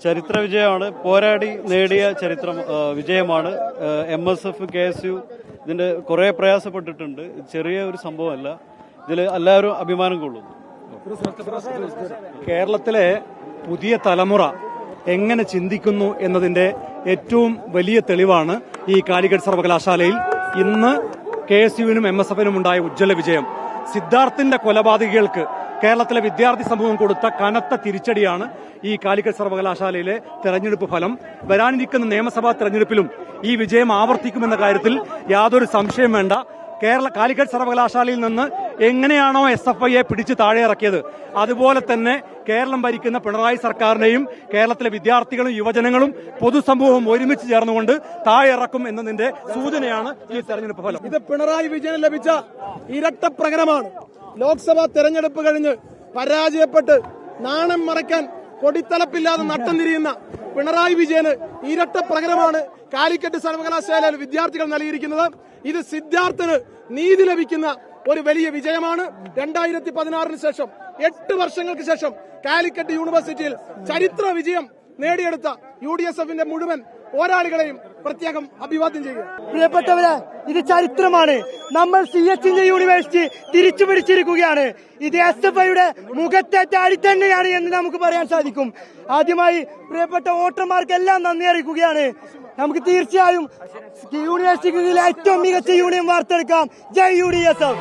ചരിത്ര വിജയമാണ്. പോരാടി നേടിയ വിജയമാണ്. MSF, KSU ഇതിന്റെ കുറെ പ്രയാസപ്പെട്ടിട്ടുണ്ട്. ചെറിയ ഒരു സംഭവമല്ല. ഇതിൽ എല്ലാവരും അഭിമാനം കൊള്ളുന്നു. കേരളത്തിലെ പുതിയ തലമുറ എങ്ങനെ ചിന്തിക്കുന്നു എന്നതിന്റെ ഏറ്റവും വലിയ തെളിവാണ് ഈ കാലിക്കറ്റ് സർവകലാശാലയിൽ ഇന്ന് KSUവിനും MSFനും ഉണ്ടായ ഉജ്ജ്വല വിജയം. സിദ്ധാർത്ഥിന്റെ കൊലപാതകികൾക്ക് കേരളത്തിലെ വിദ്യാർത്ഥി സമൂഹം കൊടുത്ത കനത്ത തിരിച്ചടിയാണ് ഈ കാലിക്കറ്റ് സർവകലാശാലയിലെ തെരഞ്ഞെടുപ്പ് ഫലം. വരാനിരിക്കുന്ന നിയമസഭാ തെരഞ്ഞെടുപ്പിലും ഈ വിജയം ആവർത്തിക്കുമെന്ന കാര്യത്തിൽ യാതൊരു സംശയം വേണ്ട. കാലിക്കറ്റ് സർവകലാശാലയിൽ നിന്ന് എങ്ങനെയാണോ SFIയെ പിടിച്ച് താഴെ ഇറക്കിയത്, അതുപോലെ തന്നെ കേരളം ഭരിക്കുന്ന പിണറായി സർക്കാരിനെയും കേരളത്തിലെ വിദ്യാർത്ഥികളും യുവജനങ്ങളും പൊതുസമൂഹവും ഒരുമിച്ച് ചേർന്നുകൊണ്ട് താഴെ ഇറക്കും എന്നതിന്റെ സൂചനയാണ് ഈ തെരഞ്ഞെടുപ്പ് ഫലം. ഇത് പിണറായി വിജയന് ലഭിച്ച ഇരട്ട പ്രകടനമാണ്. ലോക്സഭാ തെരഞ്ഞെടുപ്പ് കഴിഞ്ഞ് പരാജയപ്പെട്ട് നാണം മറയ്ക്കാൻ കൊടിത്തലപ്പില്ലാതെ നട്ടം തിരിയുന്ന പിണറായി വിജയന് ഇരട്ട പ്രകടനമാണ് കാലിക്കറ്റ് സർവകലാശാലയിൽ വിദ്യാർത്ഥികൾ നൽകിയിരിക്കുന്നത്. ഇത് സിദ്ധാർത്ഥന് നീതി ലഭിക്കുന്ന ഒരു വലിയ വിജയമാണ്. 2016 ശേഷം 8 വർഷങ്ങൾക്ക് ശേഷം കാലിക്കറ്റ് യൂണിവേഴ്സിറ്റിയിൽ ചരിത്ര വിജയം നേടിയെടുത്ത UDSFന്റെ മുഴുവൻ പോരാളികളെയും പ്രത്യേകം അഭിവാദ്യം ചെയ്യുക. പ്രിയപ്പെട്ടവരെ, ഇത് ചരിത്രമാണ്. നമ്മൾ CH യൂണിവേഴ്സിറ്റി തിരിച്ചു പിടിച്ചിരിക്കുകയാണ്. ഇത് SFIയുടെ മുഖത്തേറ്റ അടി തന്നെയാണ് എന്ന് നമുക്ക് പറയാൻ സാധിക്കും. ആദ്യമായി പ്രിയപ്പെട്ട വോട്ടർമാർക്കെല്ലാം നന്ദി അറിയിക്കുകയാണ്. നമുക്ക് തീർച്ചയായും യൂണിവേഴ്സിറ്റിയിലെ ഏറ്റവും മികച്ച യൂണിയൻ വാർത്തെടുക്കാം. ജയ് UDSF.